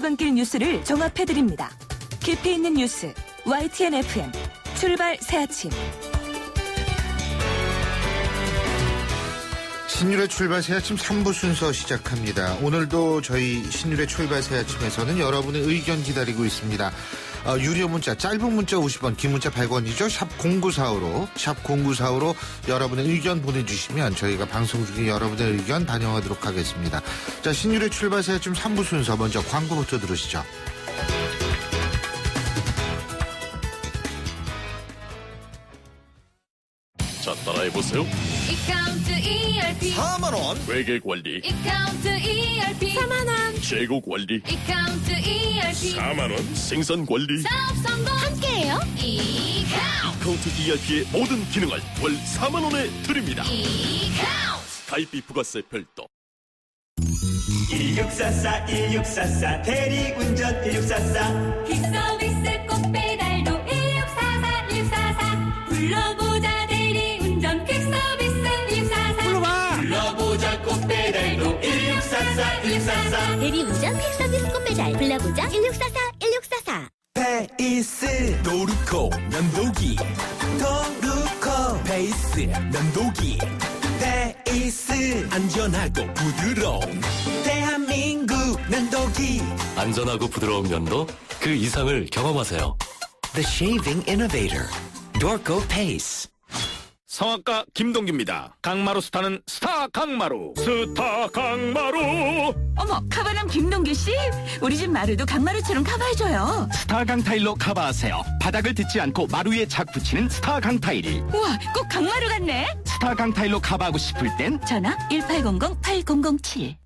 출근길 뉴스를 종합해드립니다. 깊이 있는 뉴스 YTN FM 출발 새아침. 신율의 출발 새아침 3부 순서 시작합니다. 오늘도 저희 신율의 출발 새아침에서는 여러분의 의견 기다리고 있습니다. 유료 문자, 짧은 문자 50원, 긴 문자 100원이죠. 샵 0945로 여러분의 의견 보내주시면 저희가 방송 중에 여러분의 의견 반영하도록 하겠습니다. 자, 신율의 출발 새아침 3부 순서 먼저 광고부터 들으시죠. 자, 따라해보세요. 이카운트 ERP 4만원 회계관리. 이카운트 ERP 4만원 재고관리. 이카운트 ERP 4만원 생산관리. 사업성공 함께해요. 이카운트 ERP의 모든 기능을 월 4만원에 드립니다. 이카운트 가입비 부가세 별도. 1644 대리운전 1644 퀵서비스 꼭 배달도 1644 불러보자 대리운전 퀵서비스 1644 불러보자 꼭 배달도 1644 대리운전 퀵서비스 꼭 배달 불러보자 1644 페이스 도루코 면도기 도루코 페이스 면도기 페이스 안전하고 부드러운 대한민국 면도기 안전하고 부드러운 면도 그 이상을 경험하세요. The Shaving Innovator, Dorco Pace. 성악가 김동규입니다. 강마루 스타는 스타 강마루. 스타 강마루. 어머, 카바남 김동규 씨, 우리 집 마루도 강마루처럼 카바해줘요. 스타 강타일로 커버하세요. 바닥을 딛지 않고 마루 위에 착 붙이는 스타 강타일. 우와, 꼭 강마루 같네. 스타 강타일로 커버하고 싶을 땐 전화 1800-8007.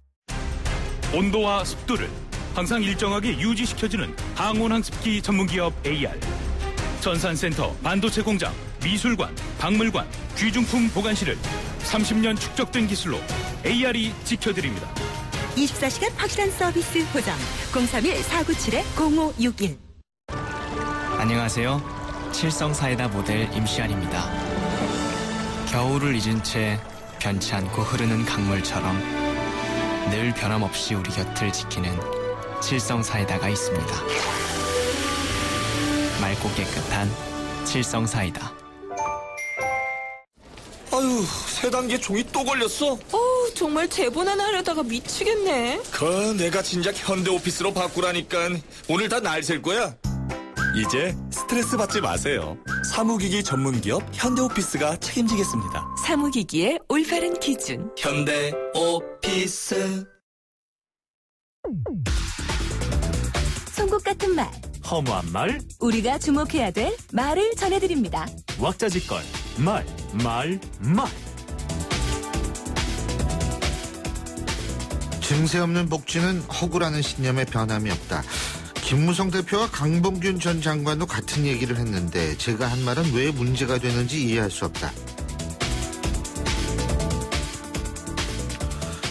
온도와 습도를 항상 일정하게 유지시켜주는 항온항습기 전문기업 AR. 전산센터, 반도체 공장, 미술관, 박물관, 귀중품 보관실을 30년 축적된 기술로 AR이 지켜드립니다. 24시간 확실한 서비스 보장 031-497-0561. 안녕하세요. 칠성사이다 모델 임시안입니다. 겨울을 잊은 채 변치 않고 흐르는 강물처럼 늘 변함없이 우리 곁을 지키는 칠성사이다가 있습니다. 맑고 깨끗한 칠성사이다. 아유, 세 단계 종이 또 걸렸어? 정말 대본 하나 하려다가 미치겠네. 내가 진작 현대오피스로 바꾸라니까 오늘 다 날 셀 거야. 이제 스트레스 받지 마세요. 사무기기 전문기업 현대오피스가 책임지겠습니다. 사무기기의 올바른 기준. 현대오피스. 송곳 같은 말, 허무한 말, 우리가 주목해야 될 말을 전해드립니다. 왁자지껄, 말. 증세 없는 복지는 허구라는 신념에 변함이 없다. 김무성 대표와 강봉균 전 장관도 같은 얘기를 했는데 제가 한 말은 왜 문제가 되는지 이해할 수 없다.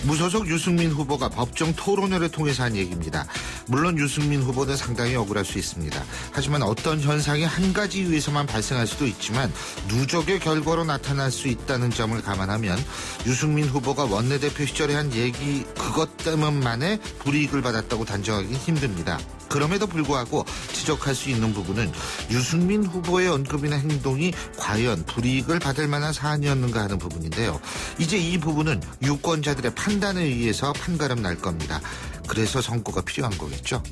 무소속 유승민 후보가 법정 토론회를 통해서 한 얘기입니다. 물론 유승민 후보는 상당히 억울할 수 있습니다. 하지만 어떤 현상이 한 가지 이유에서만 발생할 수도 있지만 누적의 결과로 나타날 수 있다는 점을 감안하면 유승민 후보가 원내대표 시절에 한 얘기 그것 때문만에 불이익을 받았다고 단정하기는 힘듭니다. 그럼에도 불구하고 지적할 수 있는 부분은 유승민 후보의 언급이나 행동이 과연 불이익을 받을 만한 사안이었는가 하는 부분인데요. 이제 이 부분은 유권자들의 판단에 의해서 판가름 날 겁니다. 그래서 선고가 필요한 거겠죠.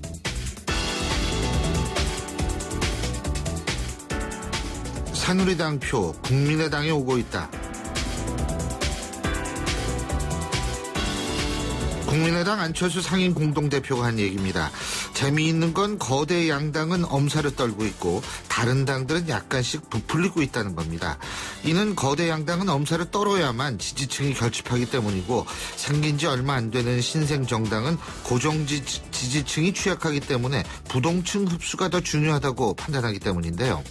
새누리당 표 국민의당에 오고 있다. 국민의당 안철수 상임 공동대표가 한 얘기입니다. 재미있는 건 거대 양당은 엄살을 떨고 있고 다른 당들은 약간씩 부풀리고 있다는 겁니다. 이는 거대 양당은 엄살을 떨어야만 지지층이 결집하기 때문이고 생긴 지 얼마 안 되는 신생 정당은 고정 지지층이 취약하기 때문에 부동층 흡수가 더 중요하다고 판단하기 때문인데요.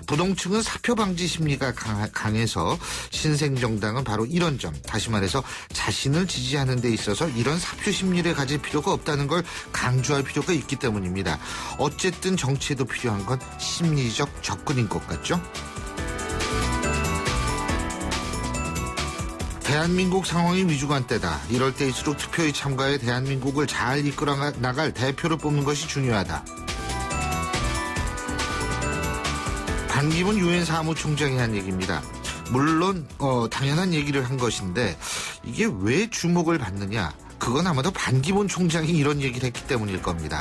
부동층은 사표 방지 심리가 강해서 신생 정당은 바로 이런 점, 다시 말해서 자신을 지지하는 데 있어서 이런 사표 심리를 가질 필요가 없다는 걸 강조할 필요가 있기 때문입니다. 어쨌든 정치에도 필요한 건 심리적 접근인 것 같죠? 대한민국 상황이 위중한 때다. 이럴 때일수록 투표에 참가해 대한민국을 잘 이끌어 나갈 대표를 뽑는 것이 중요하다. 반기문 유엔 사무총장이 한 얘기입니다. 물론 당연한 얘기를 한 것인데 이게 왜 주목을 받느냐? 그건 아마도 반기문 총장이 이런 얘기를 했기 때문일 겁니다.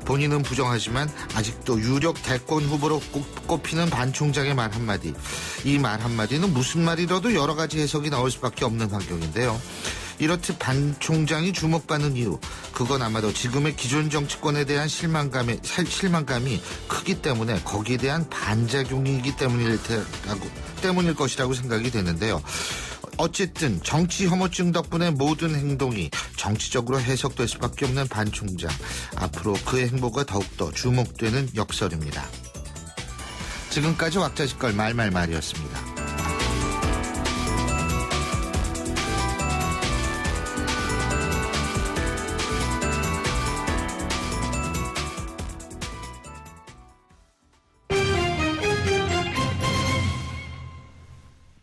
본인은 부정하지만 아직도 유력 대권 후보로 꼽히는 반 총장의 말 한마디. 이 말 한마디는 무슨 말이라도 여러 가지 해석이 나올 수밖에 없는 환경인데요. 이렇듯 반 총장이 주목받는 이유, 그건 아마도 지금의 기존 정치권에 대한 실망감이 크기 때문에 거기에 대한 반작용이기 때문일 것이라고 생각이 되는데요. 어쨌든 정치 혐오증 덕분에 모든 행동이 정치적으로 해석될 수밖에 없는 반 총장. 앞으로 그의 행보가 더욱더 주목되는 역설입니다. 지금까지 왁자지껄 말말말이었습니다.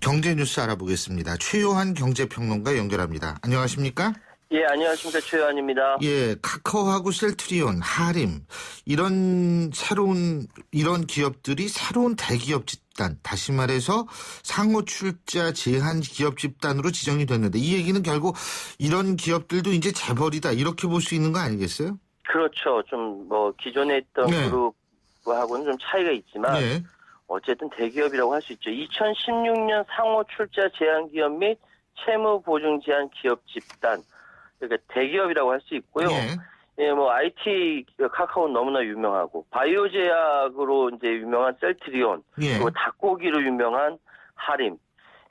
경제 뉴스 알아보겠습니다. 최요한 경제평론가 연결합니다. 안녕하십니까? 예, 안녕하십니까. 최요한입니다. 예, 카카오하고 셀트리온, 하림 이런 기업들이 새로운 대기업 집단, 다시 말해서 상호 출자 제한 기업 집단으로 지정이 됐는데 이 얘기는 결국 이런 기업들도 이제 재벌이다 이렇게 볼 수 있는 거 아니겠어요? 그렇죠. 좀 기존에 있던 그룹하고는 좀 차이가 있지만 어쨌든 대기업이라고 할 수 있죠. 2016년 상호 출자 제한 기업 및 채무 보증 제한 기업 집단, 그러니까 대기업이라고 할 수 있고요. 예, IT 카카오는 너무나 유명하고 바이오 제약으로 이제 유명한 셀트리온, 그리고 닭고기로 유명한 하림.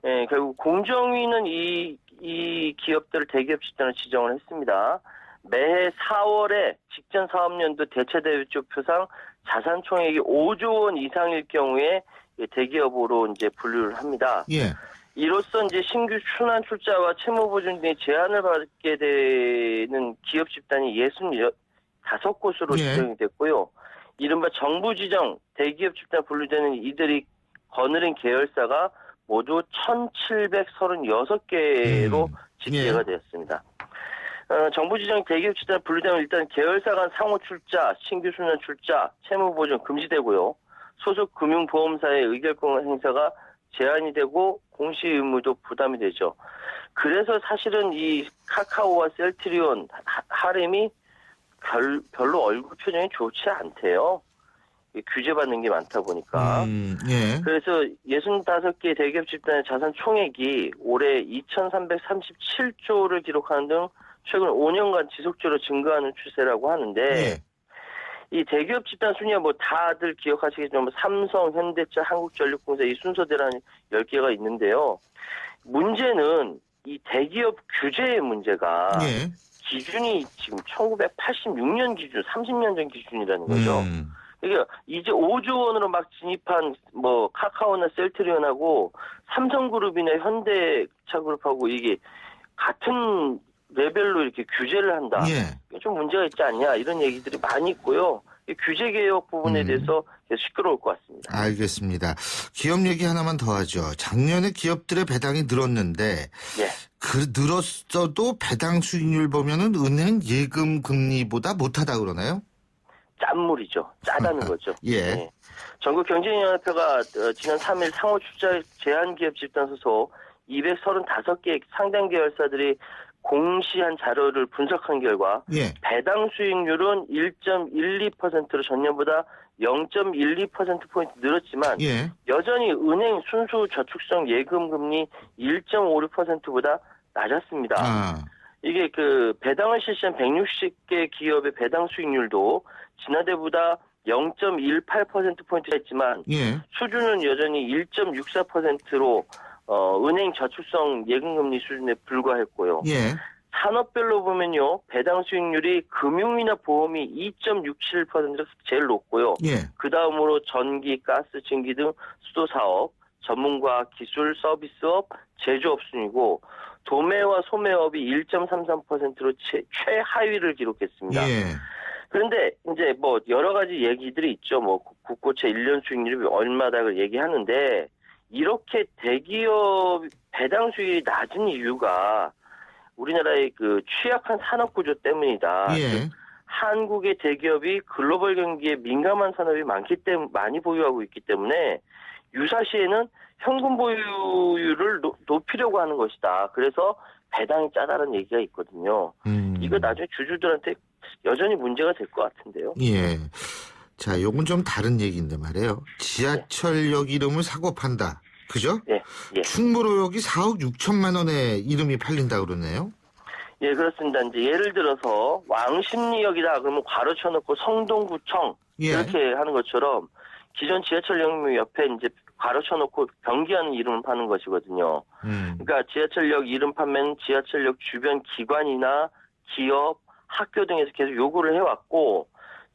예, 결국 공정위는 이 기업들을 대기업 집단으로 지정을 했습니다. 매해 4월에 직전 사업년도 대체대조표상 자산 총액이 5조 원 이상일 경우에 대기업으로 이제 분류를 합니다. 이로써 이제 신규 순환 출자와 채무 보증 등의 제한을 받게 되는 기업 집단이 65곳으로 지정이 됐고요. 이른바 정부 지정 대기업 집단 분류되는 이들이 거느린 계열사가 모두 1,736개로 집계가 되었습니다. 정부 지정 대기업 집단 분류되면 일단 계열사 간 상호 출자, 신규 순환 출자, 채무 보증 금지되고요. 소속 금융보험사의 의결권 행사가 제한이 되고 공시 의무도 부담이 되죠. 그래서 사실은 이 카카오와 셀트리온, 하림이 별로 얼굴 표정이 좋지 않대요. 규제받는 게 많다 보니까. 그래서 65개 대기업 집단의 자산 총액이 올해 2,337조를 기록하는 등 최근 5년간 지속적으로 증가하는 추세라고 하는데 이 대기업 집단 순위가 다들 기억하시겠지만 삼성, 현대차, 한국전력공사 이 순서대로 한 10개가 있는데요. 문제는 이 대기업 규제의 문제가 기준이 지금 1986년 기준, 30년 전 기준이라는 거죠. 그러니까 이제 5조 원으로 막 진입한 카카오나 셀트리온하고 삼성그룹이나 현대차그룹하고 이게 같은 레벨로 이렇게 규제를 한다. 좀 문제가 있지 않냐 이런 얘기들이 많이 있고요. 규제 개혁 부분에 대해서 시끄러울 것 같습니다. 알겠습니다. 기업 얘기 하나만 더 하죠. 작년에 기업들의 배당이 늘었는데 늘었어도 배당 수익률 보면은 은행 예금 금리보다 못하다 그러나요? 짠물이죠. 짜다는 거죠. 전국경제인연합회가 지난 3일 상호 출자 제한 기업 집단 소속 235개 상장 계열사들이 공시한 자료를 분석한 결과 배당 수익률은 1.12%로 전년보다 0.12%포인트 늘었지만 여전히 은행 순수 저축성 예금 금리 1.56%보다 낮았습니다. 이게 배당을 실시한 160개 기업의 배당 수익률도 지난해보다 0.18%포인트가 있지만 수준은 여전히 1.64%로 은행 저축성 예금금리 수준에 불과했고요. 산업별로 보면요. 배당 수익률이 금융이나 보험이 2.67%가 제일 높고요. 그 다음으로 전기, 가스, 증기 등 수도사업, 전문가, 기술, 서비스업, 제조업 순이고 도매와 소매업이 1.33%로 최하위를 기록했습니다. 그런데 이제 여러 가지 얘기들이 있죠. 국고채 1년 수익률이 얼마다 얘기하는데 이렇게 대기업 배당 수익이 낮은 이유가 우리나라의 그 취약한 산업 구조 때문이다. 예. 한국의 대기업이 글로벌 경기에 민감한 산업이 많이 보유하고 있기 때문에 유사시에는 현금 보유율을 높이려고 하는 것이다. 그래서 배당이 짜다는 얘기가 있거든요. 이거 나중에 주주들한테 여전히 문제가 될 것 같은데요. 예. 자, 요건 좀 다른 얘기인데 말이에요. 지하철역 이름을 사고 판다. 그죠? 예. 예. 충무로역이 4억 6천만 원에 이름이 팔린다 그러네요. 예, 그렇습니다. 이제 예를 들어서 왕십리역이다 그러면 괄호 쳐놓고 성동구청 예. 이렇게 하는 것처럼 기존 지하철역 옆에 이제 괄호 쳐놓고 변기하는 이름을 파는 것이거든요. 그러니까 지하철역 이름 판매는 지하철역 주변 기관이나 기업, 학교 등에서 계속 요구를 해왔고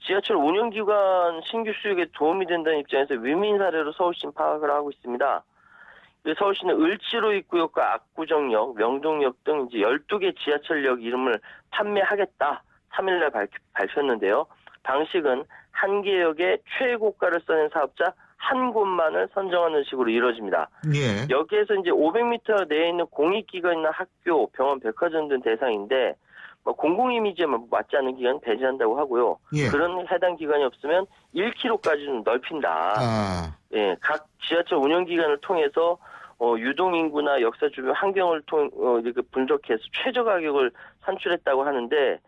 지하철 운영기관 신규 수익에 도움이 된다는 입장에서 위민 사례로 서울시는 파악을 하고 있습니다. 서울시는 을지로 입구역과 압구정역, 명동역 등 이제 12개 지하철역 이름을 판매하겠다. 3일날 발표했는데요. 방식은 한 개 역에 최고가를 써낸 사업자 한 곳만을 선정하는 식으로 이루어집니다. 예. 여기에서 이제 500m 내에 있는 공익기관이나 학교, 병원, 백화점 등 대상인데 공공 이미지에 맞지 않는 기관은 배제한다고 하고요. 예. 그런 해당 기관이 없으면 1km까지는 넓힌다. 예, 각 지하철 운영기관을 통해서 유동 인구나 역사 주변 환경을 이렇게 분석해서 최저 가격을 산출했다고 하는데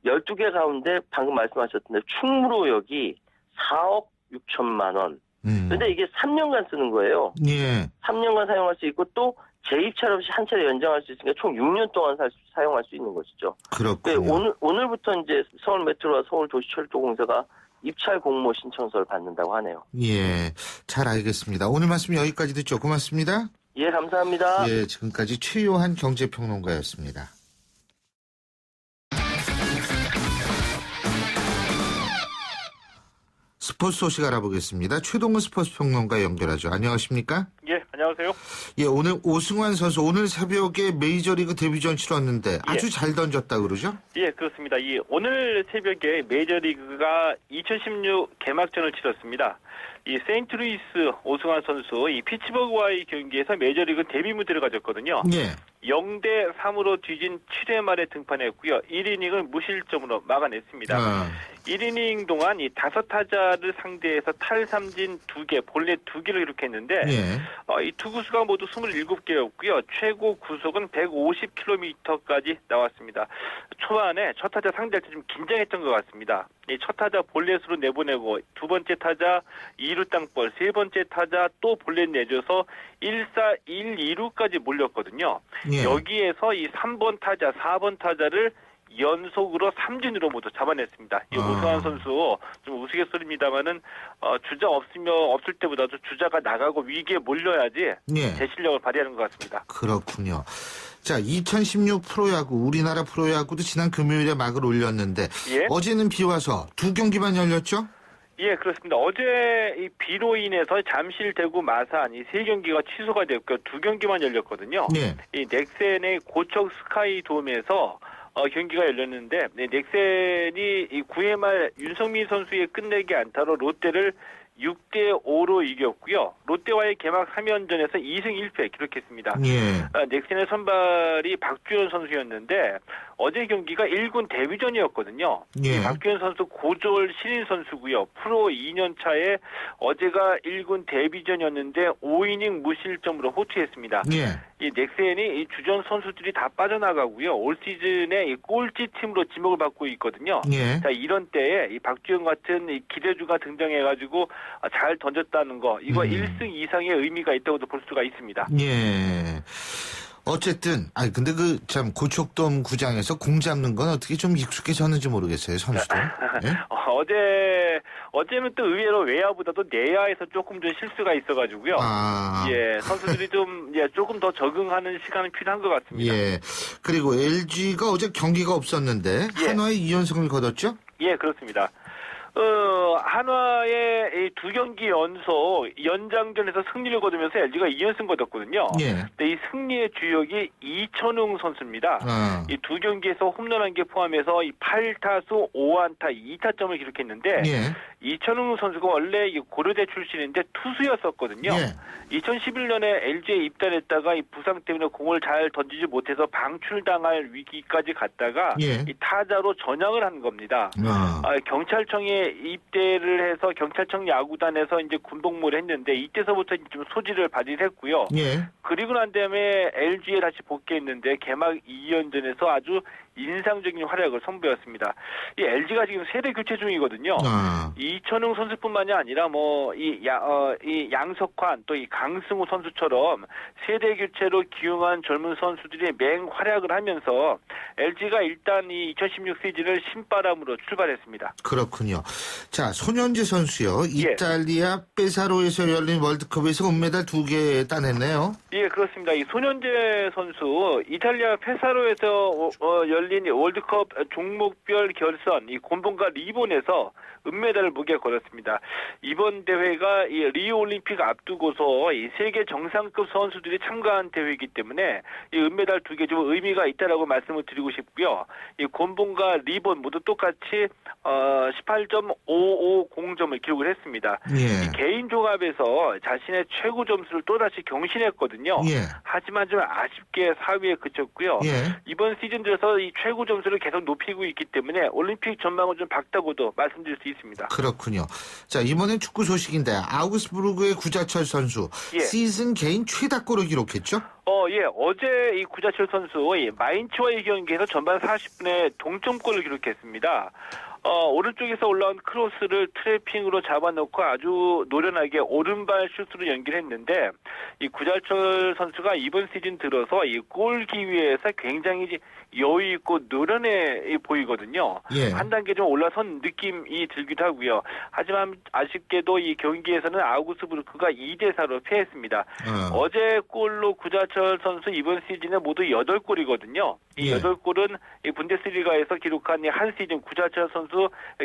12개 가운데 방금 말씀하셨던데 충무로역이 4억 6천만 원. 근데 이게 3년간 쓰는 거예요. 예. 3년간 사용할 수 있고 또 재입찰 없이 한 차례 연장할 수 있으니까 총 6년 동안 사용할 수 있는 것이죠. 그렇군요. 오늘부터 이제 서울 메트로와 서울 도시철도공사가 입찰 공모 신청서를 받는다고 하네요. 예. 잘 알겠습니다. 오늘 말씀 여기까지 듣죠. 고맙습니다. 예, 감사합니다. 예, 지금까지 최요한 경제평론가였습니다. 스포츠 소식 알아보겠습니다. 최동훈 스포츠 평론가 연결하죠. 안녕하십니까? 예, 안녕하세요. 예, 오늘 오승환 선수 오늘 새벽에 메이저리그 데뷔전 치렀는데 아주 잘 던졌다 그러죠? 예, 그렇습니다. 오늘 새벽에 메이저리그가 2016 개막전을 치렀습니다. 이 세인트루이스 오승환 선수 이 피츠버그와의 경기에서 메이저리그 데뷔 무대를 가졌거든요. 예. 0대 3으로 뒤진 7회 말에 등판했고요. 1이닝을 무실점으로 막아냈습니다. 1이닝 동안 이 5타자를 상대해서 탈삼진 2개, 볼넷 2개를 기록했는데 이 투구수가 모두 27개였고요. 최고 구속은 150km까지 나왔습니다. 초반에 첫 타자 상대할 때 좀 긴장했던 것 같습니다. 이 첫 타자 볼넷으로 내보내고 두 번째 타자 2루 땅볼, 세 번째 타자 또 볼넷 내줘서 1사 1, 2루까지 몰렸거든요. 여기에서 이 3번 타자, 4번 타자를 연속으로 삼진으로 모두 잡아냈습니다. 이 오승환 선수 좀 우스갯소리입니다만은 주자 없을 때보다도 주자가 나가고 위기에 몰려야지 제 실력을 발휘하는 것 같습니다. 그렇군요. 자, 2016 프로야구, 우리나라 프로야구도 지난 금요일에 막을 올렸는데 어제는 비 와서 2경기만 열렸죠? 예, 그렇습니다. 어제 이 비로 인해서 잠실, 대구, 마산 이 3경기가 취소가 됐고 2경기만 열렸거든요. 이 넥센의 고척 스카이돔에서 경기가 열렸는데 넥센이 이 9회 말 윤성민 선수의 끝내기 안타로 롯데를 6대5로 이겼고요. 롯데와의 개막 3연전에서 2승 1패 기록했습니다. 넥센의 선발이 박주현 선수였는데 어제 경기가 1군 데뷔전이었거든요. 박주현 선수 고졸 신인 선수고요. 프로 2년 차에 어제가 1군 데뷔전이었는데 5이닝 무실점으로 호투했습니다. 이 넥센이 이 주전 선수들이 다 빠져나가고요. 올 시즌에 이 꼴찌 팀으로 지목을 받고 있거든요. 자, 이런 때에 이 박주영 같은 이 기대주가 등장해가지고 잘 던졌다는 거, 이거 1승 이상의 의미가 있다고도 볼 수가 있습니다. 예. 어쨌든, 근데 고척돔 구장에서 공 잡는 건 어떻게 좀 익숙해졌는지 모르겠어요, 선수들. 어제는 또 의외로 외야보다도 내야에서 조금 좀 실수가 있어가지고요. 선수들이 조금 더 적응하는 시간이 필요한 것 같습니다. 그리고 LG가 어제 경기가 없었는데 한화의 2연승을 거뒀죠? 예, 그렇습니다. 한화의 두 경기 연속 연장전에서 승리를 거두면서 LG가 2연승 거뒀거든요. 예. 근데 이 승리의 주역이 이천웅 선수입니다. 이 두 경기에서 홈런 1개 포함해서 이 8타수 5안타 2타점을 기록했는데 이천웅 선수가 원래 고려대 출신인데 투수였었거든요. 2011년에 LG에 입단했다가 이 부상 때문에 공을 잘 던지지 못해서 방출당할 위기까지 갔다가 이 타자로 전향을 한 겁니다. 경찰청에 입대를 해서 경찰청 야구단에서 이제 군복무를 했는데 이때서부터 좀 소질을 발휘했고요. 그리고 난 다음에 LG에 다시 복귀했는데 개막 2연전에서 아주 인상적인 활약을 선보였습니다. 이 LG가 지금 세대 교체 중이거든요. 이천웅 선수뿐만이 아니라 이 양석환 또 이 강승우 선수처럼 세대 교체로 기용한 젊은 선수들이 맹활약을 하면서 LG가 일단 이 2016 시즌을 신바람으로 출발했습니다. 그렇군요. 자, 손현재 선수요. 이탈리아 페사로에서 열린 월드컵에서 은메달 2개 따냈네요. 예, 그렇습니다. 이 손현재 선수 이탈리아 페사로에서 열린 월드컵 종목별 결선 이 곤봉과 리본에서 은메달을 목에 걸었습니다. 이번 대회가 이 리우 올림픽 앞두고서 이 세계 정상급 선수들이 참가한 대회이기 때문에 이 은메달 2개 좀 의미가 있다라고 말씀을 드리고 싶고요. 이 곤봉과 리본 모두 똑같이 18.550점을 기록을 했습니다. 이 개인 종합에서 자신의 최고 점수를 또다시 경신했거든요. 하지만 좀 아쉽게 4위에 그쳤고요. 이번 시즌 들어서 이 최고 점수를 계속 높이고 있기 때문에 올림픽 전망은 좀 밝다고도 말씀드릴 수 있습니다. 그렇군요. 자, 이번엔 축구 소식인데 아우그스부르크의 구자철 선수 시즌 개인 최다골을 기록했죠? 어제 이 구자철 선수 마인츠와의 경기에서 전반 40분에 동점골을 기록했습니다. 오른쪽에서 올라온 크로스를 트래핑으로 잡아놓고 아주 노련하게 오른발 슛으로 연결했는데 이 구자철 선수가 이번 시즌 들어서 이 골 기회에서 굉장히 여유 있고 노련해 보이거든요. 한 단계 좀 올라선 느낌이 들기도 하고요. 하지만 아쉽게도 이 경기에서는 아우그스부르크가 2대4로 패했습니다. 어제 골로 구자철 선수 이번 시즌에 모두 8골이거든요. 이 8골은 이 분데스리가에서 기록한 한 시즌 구자철 선수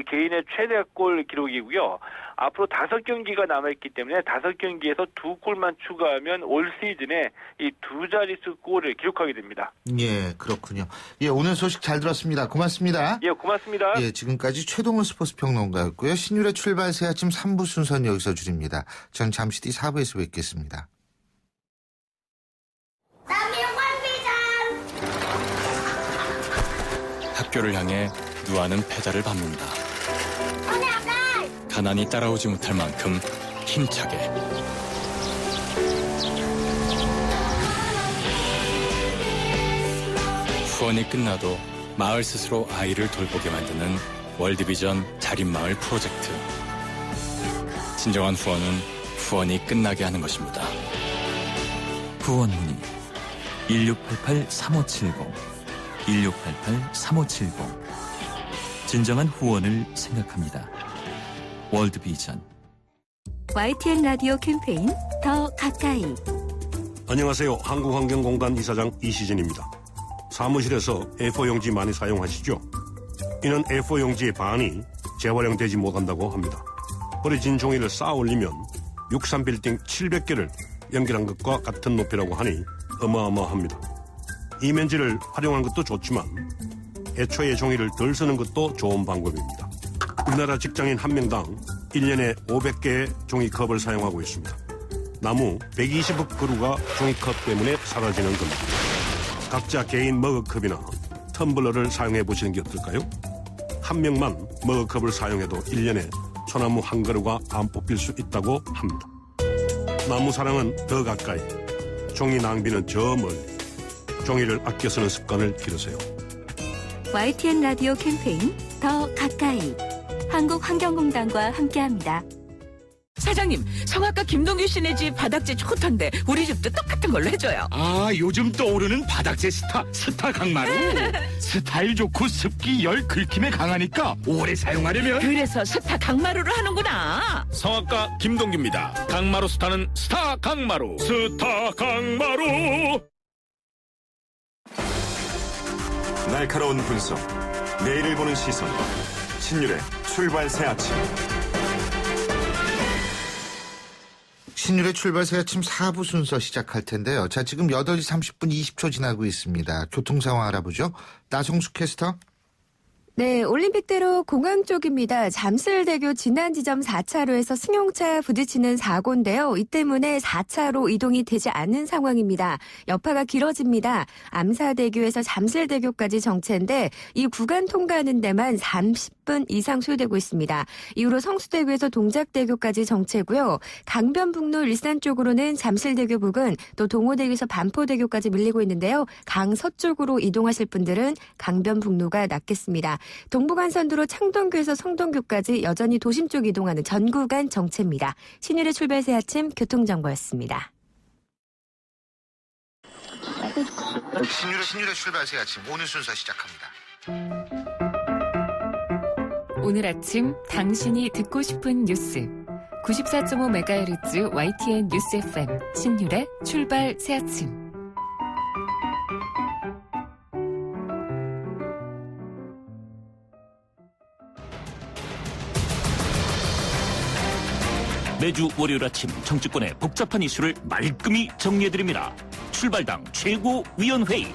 개인의 최다골 기록이고요. 앞으로 5경기가 남아있기 때문에 5경기에서 2골만 추가하면 올 시즌에 이 2자릿수 골을 기록하게 됩니다. 예, 그렇군요. 예, 오늘 소식 잘 들었습니다. 고맙습니다. 예, 고맙습니다. 예, 지금까지 최동훈 스포츠 평론가였고요. 신율의 출발 새 아침 3부 순서는 여기서 줄입니다. 전 잠시 뒤 4부에서 뵙겠습니다. 학교를 향해 누아는 패자를 밟는다. 가난이 따라오지 못할 만큼 힘차게. 후원이 끝나도 마을 스스로 아이를 돌보게 만드는 월드비전 자립마을 프로젝트. 진정한 후원은 후원이 끝나게 하는 것입니다. 후원 문의 1688-3570 1688-3570 진정한 후원을 생각합니다. 월드비전. YTN 라디오 캠페인 더 가까이. 안녕하세요. 한국환경공단 이사장 이시진입니다. 사무실에서 A4 용지 많이 사용하시죠? 이는 A4 용지의 반이 재활용되지 못한다고 합니다. 버려진 종이를 쌓아 올리면 63빌딩 700개를 연결한 것과 같은 높이라고 하니 어마어마합니다. 이면지를 활용한 것도 좋지만 애초에 종이를 덜 쓰는 것도 좋은 방법입니다. 우리나라 직장인 한 명당 1년에 500개의 종이컵을 사용하고 있습니다. 나무 120억 그루가 종이컵 때문에 사라지는 겁니다. 각자 개인 머그컵이나 텀블러를 사용해 보시는 게 어떨까요? 한 명만 머그컵을 사용해도 1년에 소나무 한 그루가 안 뽑힐 수 있다고 합니다. 나무 사랑은 더 가까이, 종이 낭비는 저 멀리. 종이를 아껴 쓰는 습관을 기르세요. YTN 라디오 캠페인 더 가까이. 한국환경공단과 함께합니다. 사장님, 성악가 김동규 씨네 집 바닥재 좋던데 우리 집도 똑같은 걸로 해줘요. 아, 요즘 떠오르는 바닥재 스타 강마루. 스타일 좋고 습기, 열, 긁힘에 강하니까 오래 사용하려면. 그래서 스타 강마루를 하는구나. 성악가 김동규입니다. 강마루 스타는 스타 강마루. 스타 강마루. 날카로운 분석, 내일을 보는 시선, 신율의 출발 새 아침. 신율의 출발 새 아침 4부 순서 시작할 텐데요. 자, 지금 8시 30분 20초 지나고 있습니다. 교통 상황 알아보죠. 나성수 캐스터. 네, 올림픽대로 공항 쪽입니다. 잠실대교 진안 지점 4차로에서 승용차 부딪히는 사고인데요. 이 때문에 4차로 이동이 되지 않는 상황입니다. 여파가 길어집니다. 암사대교에서 잠실대교까지 정체인데 이 구간 통과하는 데만 30분 이상 소요되고 있습니다. 이후로 성수대교에서 동작대교까지 정체고요. 강변북로 일산 쪽으로는 잠실대교 부근 또 동호대교에서 반포대교까지 밀리고 있는데요. 강서쪽으로 이동하실 분들은 강변북로가 낫겠습니다. 동부간선도로 창동교에서 성동교까지 여전히 도심 쪽 이동하는 전 구간 정체입니다. 신율의 출발 새 아침 교통정보였습니다. 신율의 출발 새 아침 오늘 순서 시작합니다. 오늘 아침 당신이 듣고 싶은 뉴스 94.5MHz YTN 뉴스 FM 신율의 출발 새 아침. 매주 월요일 아침 정치권의 복잡한 이슈를 말끔히 정리해드립니다. 출발당 최고위원회의.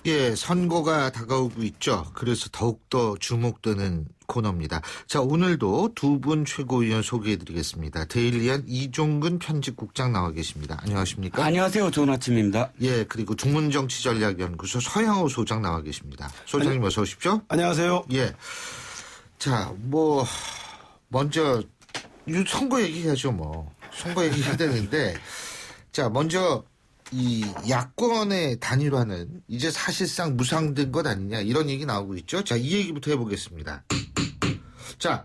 예, 선거가 다가오고 있죠. 그래서 더욱더 주목되는 코너입니다. 자, 오늘도 두 분 최고위원 소개해드리겠습니다. 데일리안 이종근 편집국장 나와 계십니다. 안녕하십니까? 안녕하세요. 좋은 아침입니다. 예, 그리고 중문정치전략연구소 서양호 소장 나와 계십니다. 소장님 어서 오십시오. 안녕하세요. 예. 자, 먼저 선거 얘기하죠, 선거 얘기해야 되는데, 자, 먼저 이 야권의 단일화는 이제 사실상 무상된 것 아니냐 이런 얘기 나오고 있죠. 자, 이 얘기부터 해보겠습니다. 자,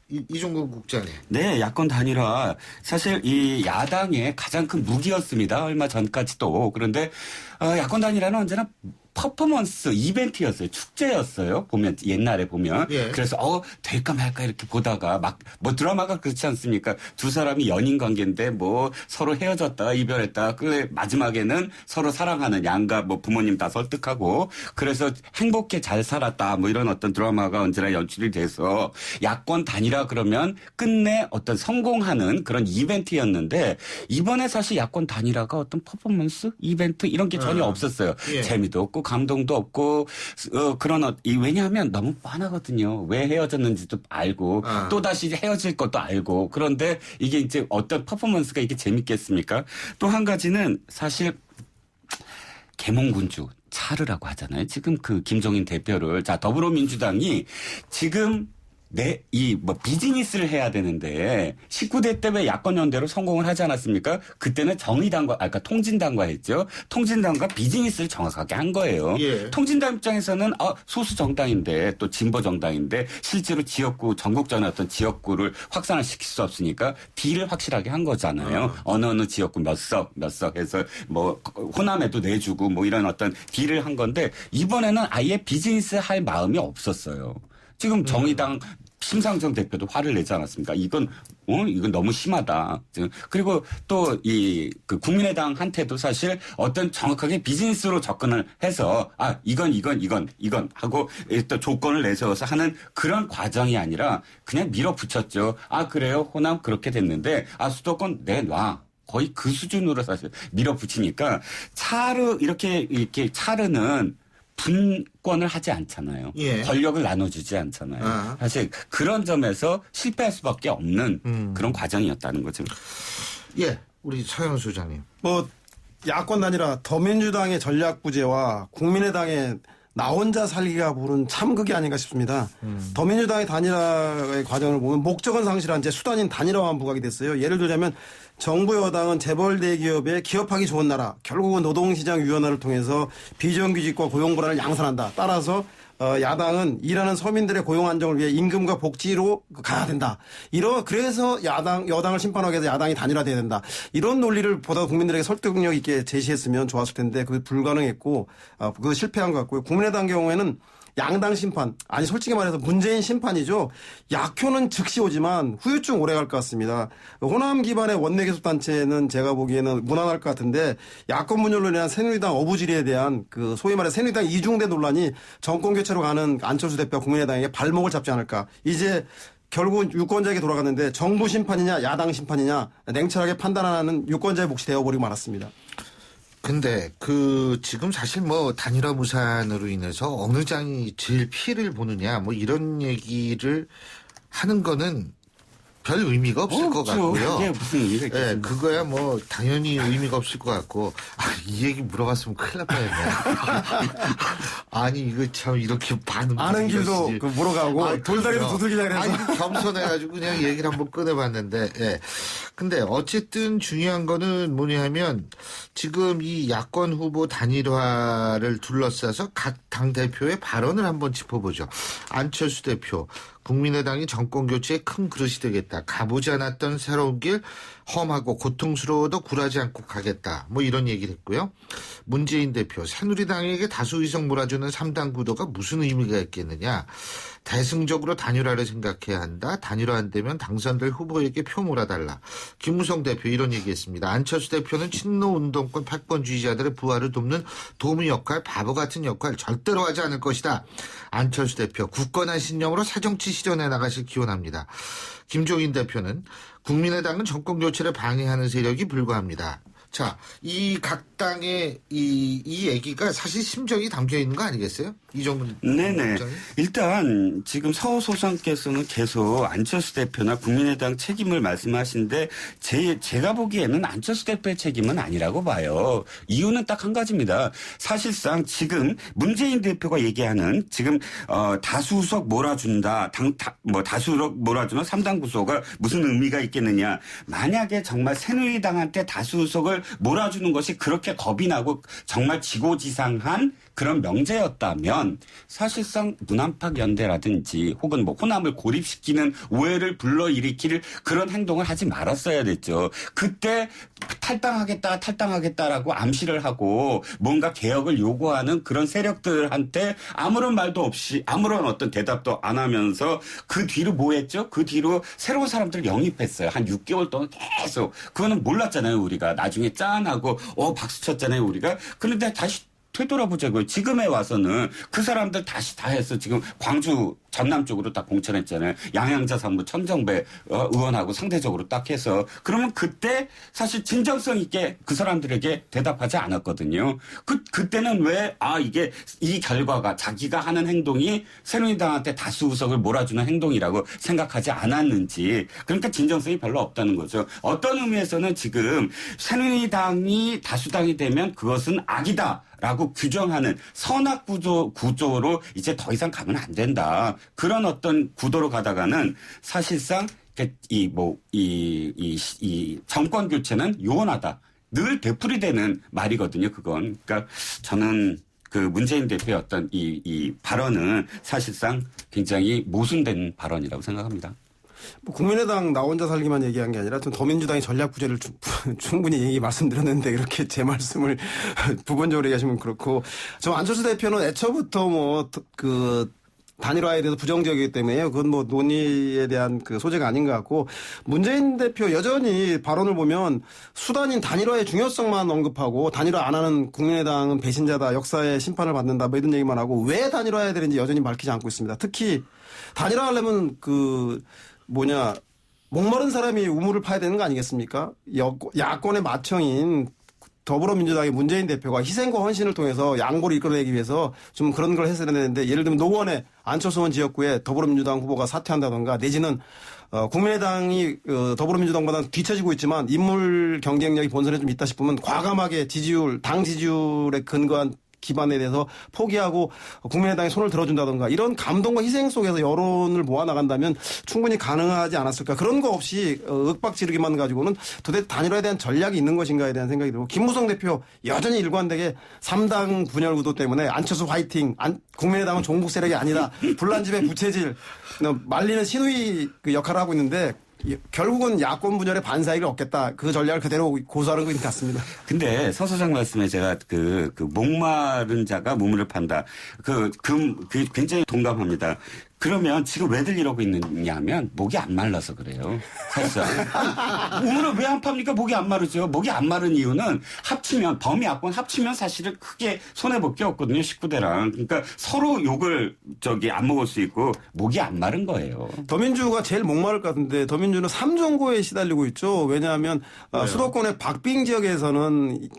이종근 국장님. 네, 야권 단일화 사실 이 야당의 가장 큰 무기였습니다. 얼마 전까지도. 그런데 야권 단일화는 언제나 퍼포먼스 이벤트였어요. 축제였어요. 옛날에 보면. 예. 그래서 될까 말까 이렇게 보다가 드라마가 그렇지 않습니까? 두 사람이 연인 관계인데 서로 헤어졌다가 이별했다가 마지막에는 서로 사랑하는 양가 부모님 다 설득하고 그래서 행복해 잘 살았다 이런 어떤 드라마가 언제나 연출이 돼서 야권 단일화 그러면 끝내 어떤 성공하는 그런 이벤트였는데 이번에 사실 야권 단일화가 어떤 퍼포먼스 이벤트 이런 게 전혀 없었어요. 예. 재미도 없고 감동도 없고 왜냐하면 너무 뻔하거든요. 왜 헤어졌는지도 알고 또다시 헤어질 것도 알고 그런데 이게 이제 어떤 퍼포먼스가 이게 재밌겠습니까? 또 한 가지는 사실 계몽군주 차르라고 하잖아요. 지금 그 김종인 대표를 더불어민주당이 지금 비즈니스를 해야 되는데 19대 때 왜 야권 연대로 성공을 하지 않았습니까? 그때는 통진당과 했죠. 통진당과 비즈니스를 정확하게 한 거예요. 예. 통진당 입장에서는 소수 정당인데 또 진보 정당인데 실제로 지역구 전국전의 어떤 지역구를 확산을 시킬 수 없으니까 딜을 확실하게 한 거잖아요. 어느 지역구 몇 석 해서 호남에도 내주고 이런 어떤 딜을 한 건데 이번에는 아예 비즈니스 할 마음이 없었어요. 지금 정의당 심상정 대표도 화를 내지 않았습니까? 이건 너무 심하다. 그리고 또 국민의당한테도 사실 어떤 정확하게 비즈니스로 접근을 해서 이건 하고 또 조건을 내세워서 하는 그런 과정이 아니라 그냥 밀어붙였죠. 그래요? 호남 그렇게 됐는데 수도권 내놔. 거의 그 수준으로 사실 밀어붙이니까 이렇게 차르는 분권을 하지 않잖아요. 예. 권력을 나눠주지 않잖아요. 사실 그런 점에서 실패할 수밖에 없는 그런 과정이었다는 거죠. 예, 우리 서영 소장님. 야권 단일화 더민주당의 전략부재와 국민의당의 나 혼자 살기가 부른 참극이 아닌가 싶습니다. 더민주당의 단일화의 과정을 보면 목적은 상실한 채 수단인 단일화만 부각이 됐어요. 예를 들자면 정부 여당은 재벌 대기업에 기업하기 좋은 나라, 결국은 노동시장 유연화를 통해서 비정규직과 고용 불안을 양산한다. 따라서 야당은 일하는 서민들의 고용 안정을 위해 임금과 복지로 가야 된다. 그래서 여당을 심판하기 위해서 야당이 단일화돼야 된다. 이런 논리를 보다 국민들에게 설득력 있게 제시했으면 좋았을 텐데 그게 불가능했고 그거 실패한 것 같고요. 국민의당 경우에는 양당 심판, 아니 솔직히 말해서 문재인 심판이죠. 약효는 즉시 오지만 후유증 오래 갈 것 같습니다. 호남 기반의 원내교섭단체는 제가 보기에는 무난할 것 같은데 야권 분열로 인한 새누리당 어부지리에 대한 그 소위 말해 새누리당 이중대 논란이 정권 교체로 가는 안철수 대표와 국민의당에게 발목을 잡지 않을까. 이제 결국은 유권자에게 돌아갔는데 정부 심판이냐 야당 심판이냐 냉철하게 판단하는 유권자의 몫이 되어버리고 말았습니다. 근데 지금 사실 단일화 무산으로 인해서 어느 장이 제일 피해를 보느냐 이런 얘기를 하는 거는 별 의미가 없을 것 같고요. 그게 무슨 의미가 있겠습니까? 네, 그거야 당연히 의미가 없을 것 같고 이 얘기 물어봤으면 큰일 날 뻔했네. 아니 이거 참 이렇게 반응 아는 길도 물어가고 돌다리도 두들기자 그래서 아니 겸손해가지고 그냥 얘기를 한번 꺼내봤는데 예. 근데 어쨌든 중요한 거는 뭐냐 하면 지금 이 야권 후보 단일화를 둘러싸서 각 당 대표의 발언을 한번 짚어보죠. 안철수 대표 국민의당이 정권 교체에 큰 그릇이 되겠다. 가보지 않았던 새로운 길 험하고 고통스러워도 굴하지 않고 가겠다. 이런 얘기를 했고요. 문재인 대표 새누리당에게 다수 의석 몰아주는 3당 구도가 무슨 의미가 있겠느냐. 대승적으로 단일화를 생각해야 한다. 단일화 안 되면 당선될 후보에게 표 몰아달라. 김무성 대표 이런 얘기했습니다. 안철수 대표는 친노 운동권 패권주의자들의 부활을 돕는 도미 역할, 바보 같은 역할 절대로 하지 않을 것이다. 안철수 대표 굳건한 신념으로 새정치 실현해 나가실 기원합니다. 김종인 대표는 국민의당은 정권 교체를 방해하는 세력이 불과합니다. 자, 이 각 당의 이 얘기가 사실 심정이 담겨 있는 거 아니겠어요? 이정문. 네네. 일단 지금 서 소장께서는 계속 안철수 대표나 국민의당 책임을 말씀하시는데 제가 보기에는 안철수 대표의 책임은 아니라고 봐요. 이유는 딱 한 가지입니다. 사실상 지금 문재인 대표가 얘기하는 지금 다수석 몰아준다. 다수석 몰아주는 3당 구소가 무슨 의미가 있겠느냐. 만약에 정말 새누리당한테 다수석을 몰아주는 것이 그렇게 겁이 나고 정말 지고지상한 그런 명제였다면 사실상 문안팍 연대라든지 혹은 호남을 고립시키는 오해를 불러일으킬 그런 행동을 하지 말았어야 됐죠. 그때 탈당하겠다라고 암시를 하고 뭔가 개혁을 요구하는 그런 세력들한테 아무런 말도 없이 아무런 어떤 대답도 안 하면서 그 뒤로 뭐 했죠? 그 뒤로 새로운 사람들을 영입했어요. 한 6개월 동안 계속. 그거는 몰랐잖아요, 우리가. 나중에 짠하고 박수 쳤잖아요, 우리가. 그런데 다시 되돌아보자고요. 지금에 와서는 그 사람들 다시 다 해서 지금 광주 전남 쪽으로 딱 공천했잖아요. 양양자 사무 천정배 의원하고 상대적으로 딱 해서 그러면 그때 사실 진정성 있게 그 사람들에게 대답하지 않았거든요. 그때는 왜 이게 이 결과가 자기가 하는 행동이 새누리당한테 다수 의석을 몰아주는 행동이라고 생각하지 않았는지. 그러니까 진정성이 별로 없다는 거죠. 어떤 의미에서는 지금 새누리당이 다수당이 되면 그것은 악이다. 라고 규정하는 선악 구조로 이제 더 이상 가면 안 된다. 그런 어떤 구도로 가다가는 사실상 이 정권 교체는 요원하다. 늘 되풀이되는 말이거든요. 그건. 그러니까 저는 그 문재인 대표의 어떤 이 발언은 사실상 굉장히 모순된 발언이라고 생각합니다. 국민의당 나 혼자 살기만 얘기한 게 아니라 좀 더민주당의 전략 부재를 충분히 말씀드렸는데 이렇게 제 말씀을 부분적으로 얘기하시면 그렇고 저 안철수 대표는 애초부터 단일화에 대해서 부정적이기 때문에 그건 논의에 대한 그 소재가 아닌 것 같고 문재인 대표 여전히 발언을 보면 수단인 단일화의 중요성만 언급하고 단일화 안 하는 국민의당은 배신자다 역사의 심판을 받는다 이런 얘기만 하고 왜 단일화해야 되는지 여전히 밝히지 않고 있습니다. 특히 단일화하려면 목마른 사람이 우물을 파야 되는 거 아니겠습니까? 야권의 맏형인 더불어민주당의 문재인 대표가 희생과 헌신을 통해서 양보를 이끌어내기 위해서 좀 그런 걸 했어야 되는데 예를 들면 노원의 안철수 의원 지역구에 더불어민주당 후보가 사퇴한다던가 내지는 국민의당이 더불어민주당보다는 뒤처지고 있지만 인물 경쟁력이 본선에 좀 있다 싶으면 과감하게 당 지지율에 근거한 기반에 대해서 포기하고 국민의당에 손을 들어준다던가 이런 감동과 희생 속에서 여론을 모아나간다면 충분히 가능하지 않았을까. 그런 거 없이 윽박지르기만 가지고는 도대체 단일화에 대한 전략이 있는 것인가에 대한 생각이 들고 김무성 대표 여전히 일관되게 3당 분열 구도 때문에 안철수 화이팅, 국민의당은 종북 세력이 아니다. 불난집의 부채질, 말리는 신우이 역할을 하고 있는데 결국은 야권 분열의 반사이익을 얻겠다. 그 전략을 그대로 고수하는 것 같습니다. 근데 서 소장 말씀에 제가 그 목마른 자가 우물을 판다. 그 굉장히 동감합니다. 그러면 지금 왜들 이러고 있느냐 하면 목이 안 말라서 그래요. 사실상. 우물을 왜 안 팝니까? 목이 안 마르죠. 목이 안 마른 이유는 합치면 범야권 합치면 사실은 크게 손해볼 게 없거든요. 19대랑. 그러니까 서로 욕을 안 먹을 수 있고 목이 안 마른 거예요. 더민주가 제일 목마를 것 같은데 더민주는 3종고에 시달리고 있죠. 왜냐하면 수도권의 박빙 지역에서는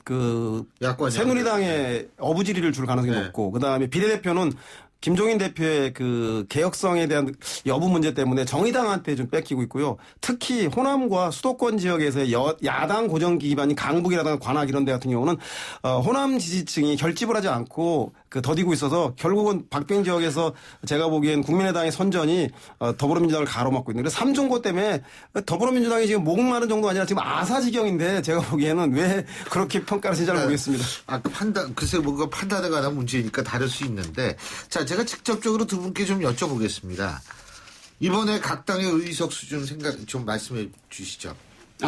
새누리당의 어부지리를 줄 가능성이 높고 그다음에 비례대표는 김종인 대표의 그 개혁성에 대한 여부 문제 때문에 정의당한테 좀 뺏기고 있고요. 특히 호남과 수도권 지역에서의 야당 고정 기반인 강북이라든가 관악 이런 데 같은 경우는 호남 지지층이 결집을 하지 않고 더디고 있어서 결국은 박빙 지역에서 제가 보기엔 국민의당의 선전이 더불어민주당을 가로막고 있는데 3중고 때문에 더불어민주당이 지금 목 마른 정도 아니라 지금 아사지경인데 제가 보기에는 왜 그렇게 평가를 하시는지 잘 모르겠습니다. 글쎄 뭔가 판단에 관한 문제니까 다를 수 있는데 자 제가 직접적으로 두 분께 좀 여쭤보겠습니다. 이번에 각 당의 의석수 좀 말씀해 주시죠.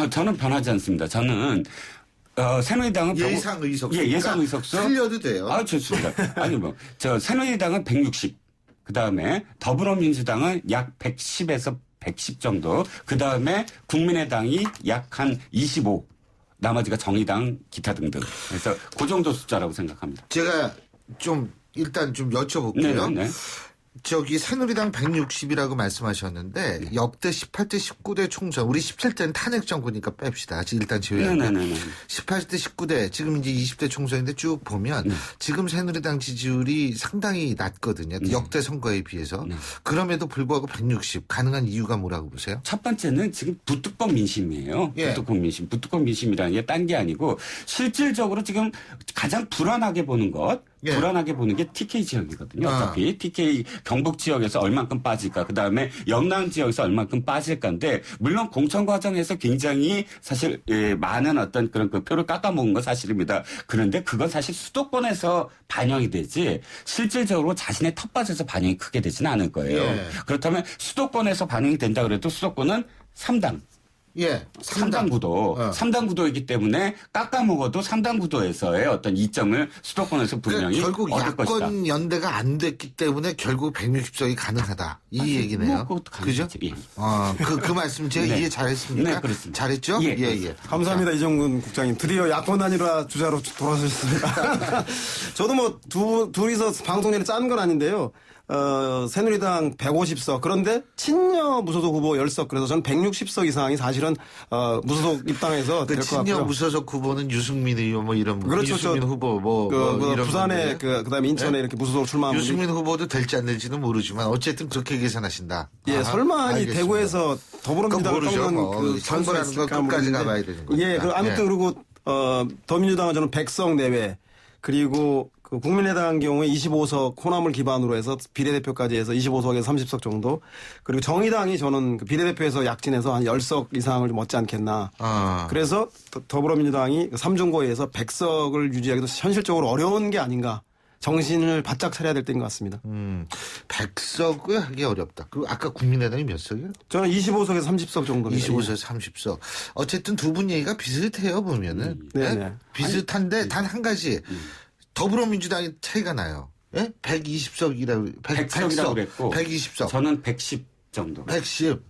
저는 변하지 않습니다. 저는 새누리당은 예상 의석수. 예상 의석수. 틀려도 돼요. 좋습니다. 새누리당은 160. 그다음에 더불어민주당은 약 110에서 110 정도. 그다음에 국민의당이 약 한 25. 나머지가 정의당 기타 등등. 그래서 그 정도 숫자라고 생각합니다. 제가 일단 좀 여쭤볼게요. 네네. 새누리당 160이라고 말씀하셨는데 역대 18대 19대 총선 우리 17대는 탄핵 정부니까 뺍시다. 일단 제외하고 18대 19대 지금 이제 20대 총선인데 쭉 보면 지금 새누리당 지지율이 상당히 낮거든요. 역대 선거에 비해서. 그럼에도 불구하고 160 가능한 이유가 뭐라고 보세요? 첫 번째는 지금 부뚜껑 민심이에요. 부뚜껑 민심. 부뚜껑 민심이라는 게 딴 게 아니고 실질적으로 지금 가장 불안하게 보는 게 TK 지역이거든요. 어차피 TK 경북 지역에서 얼만큼 빠질까. 그다음에 영남 지역에서 얼만큼 빠질까인데 물론 공천 과정에서 굉장히 사실 많은 어떤 그런 그 표를 깎아먹은 건 사실입니다. 그런데 그건 사실 수도권에서 반영이 되지 실질적으로 자신의 텃밭에서 반영이 크게 되지는 않을 거예요. 그렇다면 수도권에서 반영이 된다 그래도 수도권은 3당. 3당 구도. 3당 구도이기 때문에 깎아먹어도 3당 구도에서의 어떤 이점을 수도권에서 분명히 결국 얻을 것이다. 야권 연대가 안 됐기 때문에 결국 160석이 가능하다. 이 얘기네요. 그죠? 그 말씀 제가 이해 잘했습니까? 네, 그렇습니다. 잘했죠? 예. 감사합니다. 이정근 국장님. 드디어 야권 단일화 주자로 돌아서셨습니다. 저도 둘이서 방송 내내 짠 건 아닌데요. 새누리당 150석 그런데 친여 무소속 후보 10석 그래서 저는 160석 이상이 사실은 무소속 입당해서 될 것 같고요. 친여 무소속 후보는 유승민 의원 이런 그렇죠. 유승민 후보 이런 부산에 그다음에 인천에 이렇게 무소속 출마한 유승민 후보도 될지 안 될지는 모르지만 어쨌든 그렇게 계산하신다. 설마 이 대구에서 더불어민주당을 꺾는 선거라는 거 끝까지 가봐야 되는 거니까. 아무튼 그리고 더민주당은 저는 100석 내외 그리고 국민의당 경우에 25석 호남을 기반으로 해서 비례대표까지 해서 25석에서 30석 정도. 그리고 정의당이 저는 비례대표에서 약진해서 한 10석 이상을 좀 얻지 않겠나. 그래서 더불어민주당이 3중고에서 100석을 유지하기도 현실적으로 어려운 게 아닌가. 정신을 바짝 차려야 될 때인 것 같습니다. 100석을 하기 어렵다. 그리고 아까 국민의당이 몇 석이요? 저는 25석에서 30석 정도입니다. 25석에서 30석. 어쨌든 두 분 얘기가 비슷해요, 보면은. 비슷한데 단 한 가지. 더불어민주당이 차이가 나요. 120석이라고 100석이라고 그랬고 120석. 저는 110 정도. 110.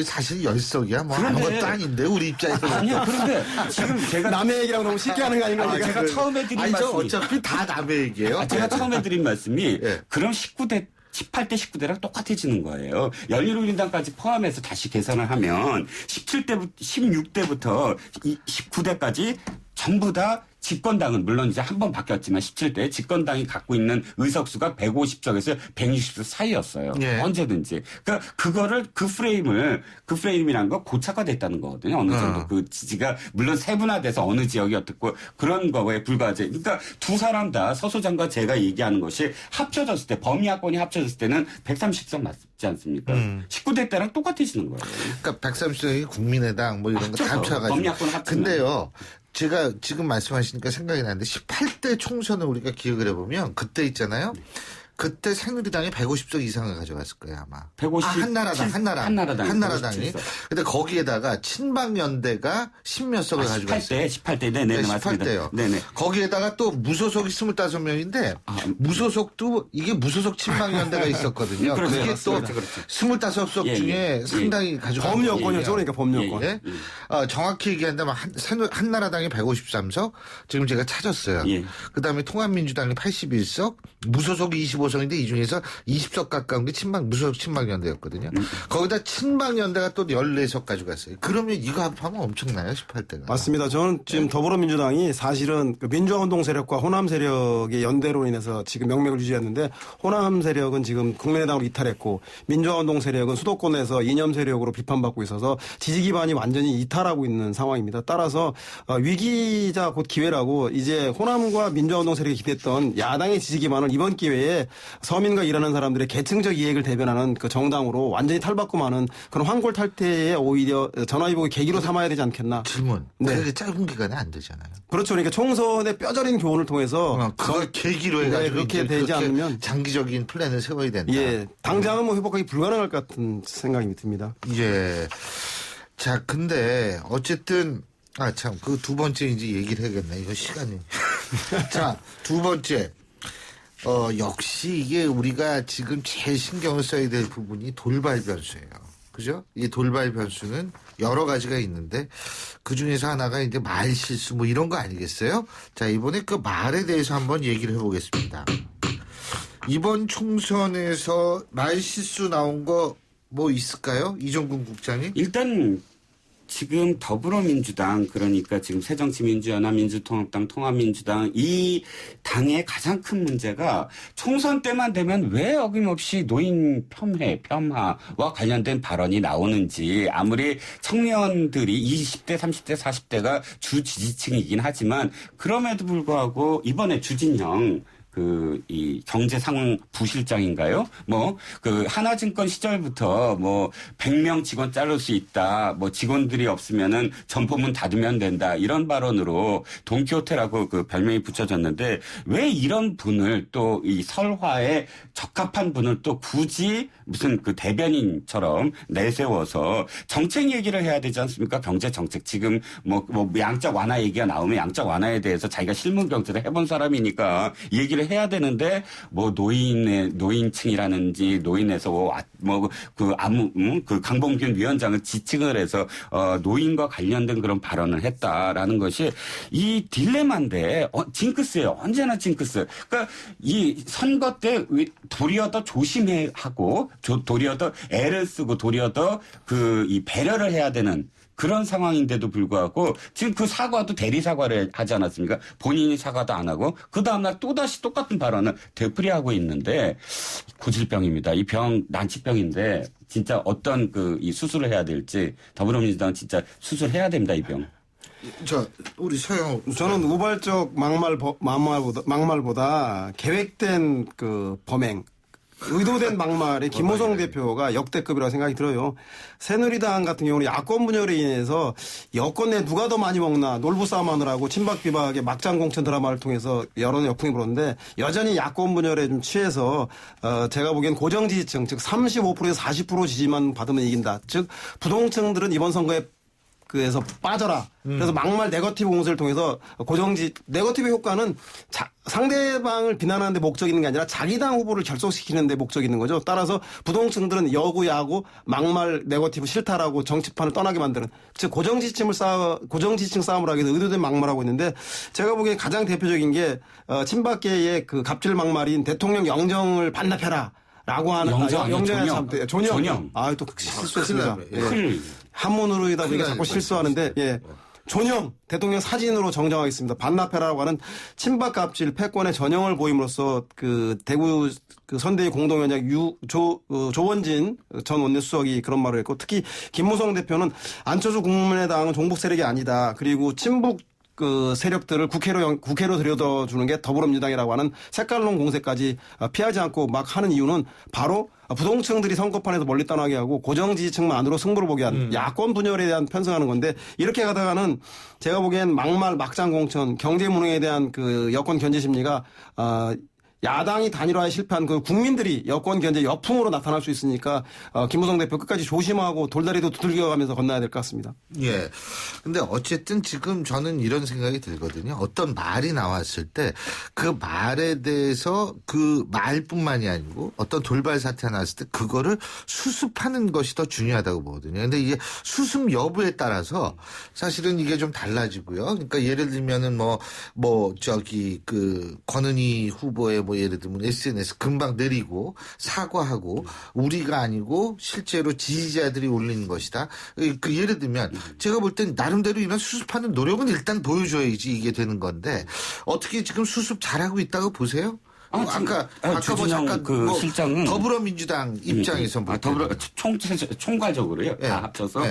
사실 10석이야. 아무것도 아닌데 우리 입장에서. 아니요. 그런데 지금 제가 남의 얘기라고 너무 쉽게 하는 거 아닌가? 제가 처음에 드린 말씀이 어차피 다 남의 얘기예요. 제가 처음에 드린 말씀이 그럼 18대 19대랑 똑같아지는 거예요. 열린우리당까지 포함해서 다시 계산을 하면 16대부터 19대까지 전부 다 집권당은 물론 이제 한 번 바뀌었지만 17대 집권당이 갖고 있는 의석수가 150석에서 160석 사이였어요. 언제든지. 그러니까 그거를 그 프레임이란 거 고착화됐다는 거거든요. 어느 정도 그 지지가 물론 세분화돼서 어느 지역이 어떻고 그런 거에 불과하지. 그러니까 두 사람 다 서 소장과 제가 얘기하는 것이 합쳐졌을 때 범야권이 합쳐졌을 때는 130석 맞지 않습니까? 19대 때랑 똑같아지는 거예요. 그러니까 130석이 국민의당 이런 거 다 합쳐가지고. 범야권 합치면. 근데요. 제가 지금 말씀하시니까 생각이 나는데 18대 총선을 우리가 기억을 해보면 그때 있잖아요. 그때 새누리당이 150석 이상을 가져갔을 거예요, 아마. 150. 한나라당이. 근데 거기에다가 친박연대가 10몇 석을 가져갔어요. 18대. 네네, 맞습니다. 18대요. 네네. 거기에다가 또 무소속이 25명인데 무소속도 이게 무소속 친박연대가 있었거든요. 그렇죠. 그게 또 그렇죠. 25석 중에 상당히 가져간 범여권이었죠. 그러니까 범여권. 예? 정확히 얘기한다면 한나라당이 153석, 지금 제가 찾았어요. 그다음에 통합민주당이 81석, 무소속이 25석인데 이 중에서 20석 가까운 게 무소속 친박연대였거든요. 거기다 친박연대가 또 14석 가져갔어요. 그러면 이거 합하면 엄청나요, 18대가. 맞습니다. 저는 지금 더불어민주당이 사실은 그 민주화운동 세력과 호남 세력의 연대로 인해서 지금 명맥을 유지했는데 호남 세력은 지금 국민의당으로 이탈했고 민주화운동 세력은 수도권에서 이념 세력으로 비판받고 있어서 지지 기반이 완전히 이탈하고 있는 상황입니다. 따라서 위기자 곧 기회라고 이제 호남과 민주화운동 세력이 기대했던 야당의 지지 기반을 이번 기회에 서민과 일하는 사람들의 계층적 이익을 대변하는 그 정당으로 완전히 탈바꿈 하는 그런 황골 탈퇴에 오히려 전화위복의 계기로 삼아야 되지 않겠나. 질문. 네. 그게 짧은 기간에 안 되잖아요. 그렇죠. 그러니까 총선의 뼈저린 교훈을 통해서 그걸 계기로 해가지고 그렇게 되지 않으면 장기적인 플랜을 세워야 된다. 예, 당장은 뭐 회복하기 불가능할 것 같은 생각이 듭니다. 예. 자, 근데 어쨌든 참 그 두 번째 이제 얘기를 해야겠네. 이거 시간이. 자, 두 번째. 역시 이게 우리가 지금 제일 신경을 써야 될 부분이 돌발 변수예요. 그죠? 이 돌발 변수는 여러 가지가 있는데 그 중에서 하나가 이제 말 실수 뭐 이런 거 아니겠어요? 자, 이번에 그 말에 대해서 한번 얘기를 해보겠습니다. 이번 총선에서 말 실수 나온 거 뭐 있을까요? 이종근 국장님? 일단 지금 더불어민주당 그러니까 지금 새정치민주연합, 민주통합당, 통합민주당 이 당의 가장 큰 문제가 총선 때만 되면 왜 어김없이 노인 폄하와 관련된 발언이 나오는지 아무리 청년들이 20대, 30대, 40대가 주 지지층이긴 하지만 그럼에도 불구하고 이번에 주진영 이 경제상황 부실장인가요? 하나증권 시절부터 100명 직원 자를 수 있다. 직원들이 없으면은 점포문 닫으면 된다. 이런 발언으로 돈키호테라고 그 별명이 붙여졌는데 왜 이런 분을 또 이 설화에 적합한 분을 또 굳이 무슨 그 대변인처럼 내세워서 정책 얘기를 해야 되지 않습니까? 경제 정책. 지금 양적 완화 얘기가 나오면 양적 완화에 대해서 자기가 실무 경제를 해본 사람이니까 얘기를 해야 되는데 노인층이라든지 노인에서 그 강봉균 위원장을 지칭을 해서 노인과 관련된 그런 발언을 했다라는 것이 이 딜레마인데 징크스예요. 언제나 징크스. 그러니까 이 선거 때 도리어 더 조심해 하고 도리어 더 애를 쓰고 도리어 더 이 배려를 해야 되는 그런 상황인데도 불구하고 지금 그 사과도 대리 사과를 하지 않았습니까? 본인이 사과도 안 하고 그 다음날 또다시 똑같은 발언을 되풀이하고 있는데 고질병입니다. 이 병 난치병인데 진짜 어떤 이 수술을 해야 될지 더불어민주당은 진짜 수술해야 됩니다. 이 병. 우리 서영. 저는 우발적 막말보다 계획된 그 범행. 의도된 막말에 김호성 대표가 역대급이라고 생각이 들어요. 새누리당 같은 경우는 야권 분열에 인해서 여권 내 누가 더 많이 먹나 놀부 싸움하느라고 친박 비박의 막장 공천 드라마를 통해서 여론의 역풍이 불었는데 여전히 야권 분열에 좀 취해서 제가 보기엔 고정 지지층 즉 35%에서 40% 지지만 받으면 이긴다. 즉 부동층들은 이번 선거에 그래서 빠져라. 그래서 막말 네거티브 공세를 통해서 네거티브 효과는 상대방을 비난하는 데 목적이 있는 게 아니라 자기 당 후보를 결속시키는 데 목적이 있는 거죠. 따라서 부동층들은 여구 야구 막말 네거티브 싫다라고 정치판을 떠나게 만드는 즉 고정지층 싸움을 하기 위해서 의도된 막말하고 있는데 제가 보기엔 가장 대표적인 게 친박계의 그 갑질 막말인 대통령 영정을 반납해라. 라고 하는 존영. 또 실수했습니다. 한문으로이다 보니까 자꾸 실수하는데 존영 대통령 사진으로 정정하겠습니다. 반납해라라고 하는 친박 갑질 패권의 전형을 보임으로써 그 대구 그 선대위 공동위원장 조원진 전 원내수석이 그런 말을 했고 특히 김무성 대표는 안철수 국민의당은 종북 세력이 아니다. 그리고 친북 그 세력들을 국회로 들여다 주는 게 더불어민주당이라고 하는 색깔론 공세까지 피하지 않고 막 하는 이유는 바로 부동층들이 선거판에서 멀리 떠나게 하고 고정 지지층만 안으로 승부를 보게 하는 야권 분열에 대한 편성하는 건데 이렇게 가다가는 제가 보기엔 막말 막장 공천 경제 무능에 대한 그 여권 견제 심리가 야당이 단일화에 실패한 그 국민들이 여권 견제 역풍으로 나타날 수 있으니까 김무성 대표 끝까지 조심하고 돌다리도 두들겨가면서 건너야 될 것 같습니다. 예. 근데 어쨌든 지금 저는 이런 생각이 들거든요. 어떤 말이 나왔을 때 그 말에 대해서 그 말뿐만이 아니고 어떤 돌발 사태가 나왔을 때 그거를 수습하는 것이 더 중요하다고 보거든요. 근데 이게 수습 여부에 따라서 사실은 이게 좀 달라지고요. 그러니까 예를 들면은 그 권은희 후보의 예를 들면 SNS 금방 내리고 사과하고 우리가 아니고 실제로 지지자들이 올리는 것이다. 그 예를 들면 제가 볼 땐 나름대로 이런 수습하는 노력은 일단 보여줘야지 이게 되는 건데 어떻게 지금 수습 잘하고 있다고 보세요? 아까 잠깐 실장은 더불어민주당 입장에서 총괄적으로요. 다 합쳐서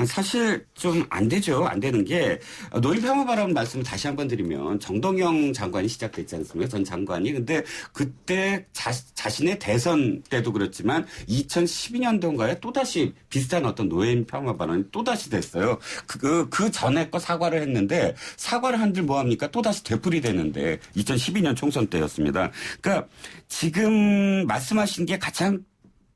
사실 좀 안 되죠. 안 되는 게 노인평화바람 말씀을 다시 한번 드리면 정동영 장관이 시작됐지 않습니까? 전 장관이. 근데 그때 자신의 대선 때도 그렇지만 2012년도인가에 또다시 비슷한 어떤 노인평화바람이 또다시 됐어요. 그 전에 거 사과를 했는데 사과를 한들 뭐합니까? 또다시 되풀이 되는데 2012년 총선 때였습니다. 그러니까 지금 말씀하신 게 가장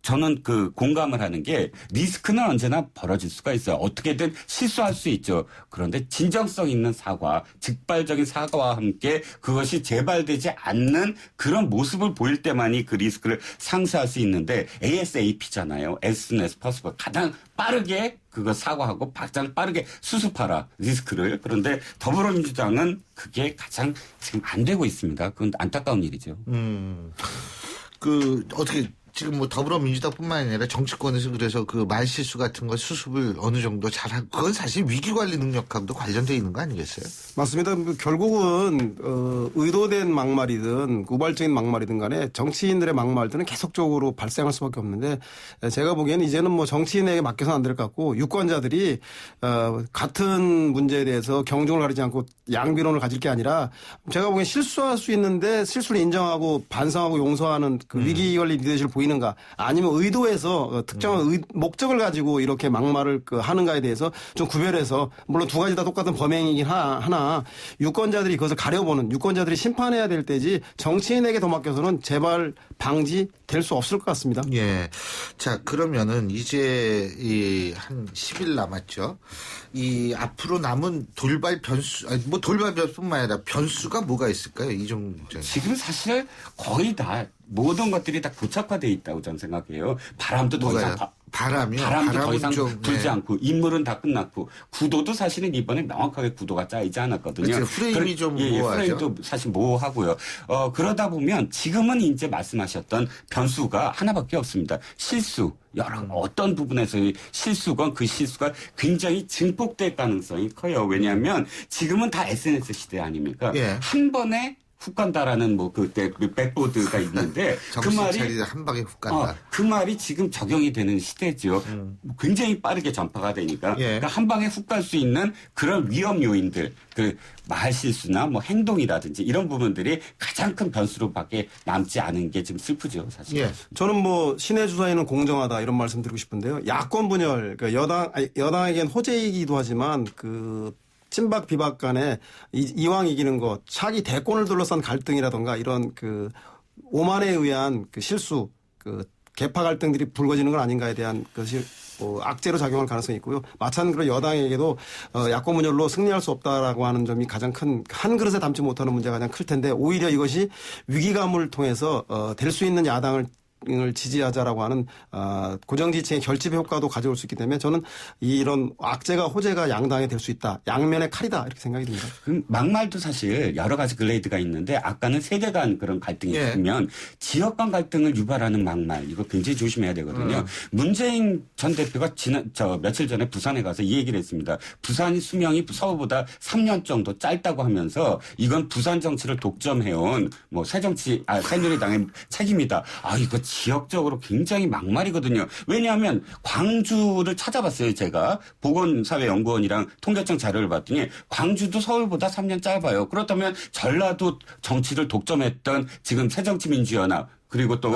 저는 공감을 하는 게 리스크는 언제나 벌어질 수가 있어요. 어떻게든 실수할 수 있죠. 그런데 진정성 있는 사과, 즉발적인 사과와 함께 그것이 재발되지 않는 그런 모습을 보일 때만이 그 리스크를 상쇄할 수 있는데 ASAP잖아요. as soon as possible. 가장 빠르게 그거 사과하고 가장 빠르게 수습하라 리스크를. 그런데 더불어민주당은 그게 가장 지금 안 되고 있습니다. 그건 안타까운 일이죠. 어떻게 지금 더불어민주당뿐만 아니라 정치권에서 그래서 그 말실수 같은 거 수습을 어느 정도 잘하고 그건 사실 위기관리 능력하고도 관련되어 있는 거 아니겠어요? 맞습니다. 결국은 의도된 막말이든 우발적인 막말이든 간에 정치인들의 막말들은 계속적으로 발생할 수밖에 없는데 제가 보기에는 이제는 정치인에게 맡겨서는 안 될 것 같고 유권자들이 같은 문제에 대해서 경중을 가리지 않고 양비론을 가질 게 아니라 제가 보기엔 실수할 수 있는데 실수를 인정하고 반성하고 용서하는 그 위기관리 리더십을 보이는가 아니면 의도해서 특정한 목적을 가지고 이렇게 막말을 하는가에 대해서 좀 구별해서 물론 두 가지 다 똑같은 범행이긴 하나 유권자들이 그것을 가려보는 유권자들이 심판해야 될 때지 정치인에게 더 맡겨서는 재발 방지 될 수 없을 것 같습니다. 예. 자, 그러면은 이제 한 10일 남았죠. 앞으로 남은 돌발 변수, 돌발 변수뿐만 아니라 변수가 뭐가 있을까요? 이정재. 지금 사실 거의 다 모든 것들이 다 고착화되어 있다고 저는 생각해요. 바람도 더 이상 바람도 더 이상 불지 않고 인물은 다 끝났고 구도도 사실은 이번에 명확하게 구도가 짜이지 않았거든요. 그렇죠. 프레임이 좀 모호하죠. 프레임도 사실 모호하고요. 그러다 보면 지금은 이제 말씀하셨던 변수가 하나밖에 없습니다. 실수. 어떤 부분에서의 실수건 그 실수가 굉장히 증폭될 가능성이 커요. 왜냐하면 지금은 다 SNS 시대 아닙니까? 예. 한 번에 훅 간다라는 그때 백보드가 있는데 그 말이 한 방에 훅 간다. 그 말이 지금 적용이 되는 시대죠. 굉장히 빠르게 전파가 되니까 그러니까 한 방에 훅 갈 수 있는 그런 위험 요인들, 말 실수나 행동이라든지 이런 부분들이 가장 큰 변수로밖에 남지 않은 게 지금 슬프죠, 사실. 예. 저는 신의 주사위는 공정하다 이런 말씀 드리고 싶은데요. 야권 분열, 여당에겐 호재이기도 하지만 친박 비박 간에 이왕 이기는 것, 차기 대권을 둘러싼 갈등이라던가 이런 오만에 의한 실수, 개파 갈등들이 불거지는 건 아닌가에 대한 것이 악재로 작용할 가능성이 있고요. 마찬가지로 여당에게도 야권 분열로 승리할 수 없다라고 하는 점이 가장 한 그릇에 담지 못하는 문제가 가장 클 텐데 오히려 이것이 위기감을 통해서 될 수 있는 야당을 지지하자라고 하는 고정지층의 결집의 효과도 가져올 수 있기 때문에 저는 이런 악재가 호재가 양당에 될 수 있다. 양면의 칼이다 이렇게 생각이 듭니다. 막말도 사실 여러 가지 글레이드가 있는데 아까는 세대 간 그런 갈등이 있으면 지역 간 갈등을 유발하는 막말 이거 굉장히 조심해야 되거든요. 문재인 전 대표가 며칠 전에 부산에 가서 이 얘기를 했습니다. 부산이 수명이 서울보다 3년 정도 짧다고 하면서 이건 부산 정치를 독점해온 새누리당의 책임이다. 이거 지역적으로 굉장히 막말이거든요. 왜냐하면 광주를 찾아봤어요. 제가 보건사회연구원이랑 통계청 자료를 봤더니 광주도 서울보다 3년 짧아요. 그렇다면 전라도 정치를 독점했던 지금 새정치민주연합 그리고 또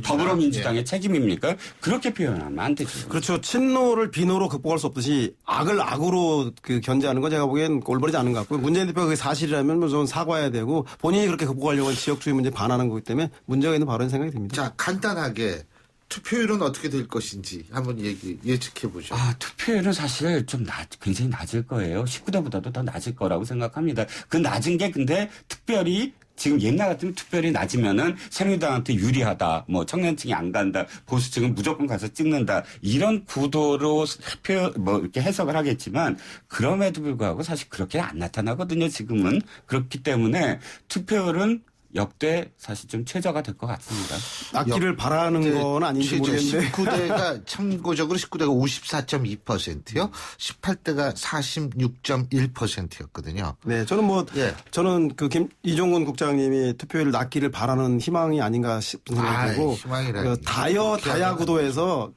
더불어민주당의 책임입니까? 그렇게 표현하면 안 되죠. 그렇죠. 친노를 비노로 극복할 수 없듯이 악을 악으로 견제하는 건 제가 보기엔 올바르지 않은 것 같고요. 문재인 대표가 그게 사실이라면 우선 사과해야 되고 본인이 그렇게 극복하려고 하는 지역주의 문제에 반하는 거기 때문에 문제가 있는 발언 생각이 듭니다. 자, 간단하게 투표율은 어떻게 될 것인지 한번 예측해보죠. 투표율은 사실 좀 굉장히 낮을 거예요. 19대보다도 더 낮을 거라고 생각합니다. 그 낮은 게 근데 특별히 지금 옛날 같으면 투표율이 낮으면은 새누리당한테 유리하다, 뭐 청년층이 안 간다, 보수층은 무조건 가서 찍는다, 이런 구도로 이렇게 해석을 하겠지만, 그럼에도 불구하고 사실 그렇게 안 나타나거든요, 지금은. 그렇기 때문에 투표율은 역대 사실 좀 최저가 될 것 같습니다. 낮기를 바라는 건 아닌지 모르겠는데. 19대가 참고적으로 19대가 54.2%요. 18대가 46.1%였거든요. 네, 저는 저는 이종근 국장님이 투표율 낮기를 바라는 희망이 아닌가 싶은 생각이 들고, 다야 구도에서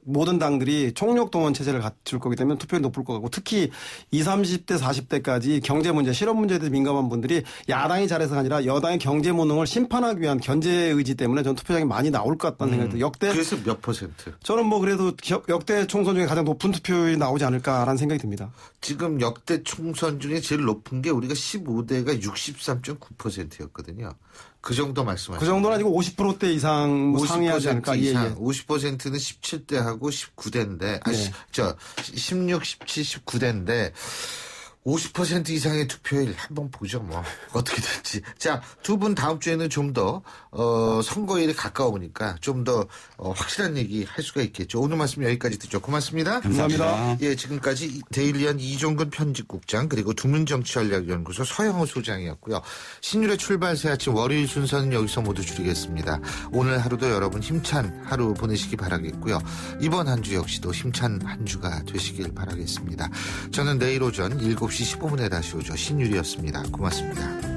모든 당들이 총력 동원 체제를 갖출 거기 때문에 투표율이 높을 것 같고, 특히 20, 30대, 40대까지 경제 문제, 실업 문제에 대해 민감한 분들이 야당이 잘해서가 아니라 여당의 경제 무능을 심판하기 위한 견제 의지 때문에 저는 투표장이 많이 나올 것 같다는 생각이 들어요. 그래서 몇 퍼센트? 저는 그래도 역대 총선 중에 가장 높은 투표율이 나오지 않을까라는 생각이 듭니다. 지금 역대 총선 중에 제일 높은 게 우리가 15대가 63.9%였거든요. 그 정도 말씀하시죠. 그 정도는 아니고 50% 이상 상회하지 않을까. 이상. 50%는 17대하고 19대인데, 16, 17, 19대인데, 50% 이상의 투표율 한번 보죠, 어떻게 될지. 자, 두 분 다음 주에는 좀 더, 선거일에 가까우니까 좀 더, 확실한 얘기 할 수가 있겠죠. 오늘 말씀 여기까지 듣죠. 고맙습니다. 감사합니다. 예, 지금까지 데일리안 이종근 편집국장, 그리고 두문정치전략연구소 서영호 소장이었고요. 신율의 출발 새 아침 월요일 순서는 여기서 모두 줄이겠습니다. 오늘 하루도 여러분 힘찬 하루 보내시기 바라겠고요. 이번 한 주 역시도 힘찬 한 주가 되시길 바라겠습니다. 저는 내일 오전 7시 15분에 다시 오죠. 신율이었습니다. 고맙습니다.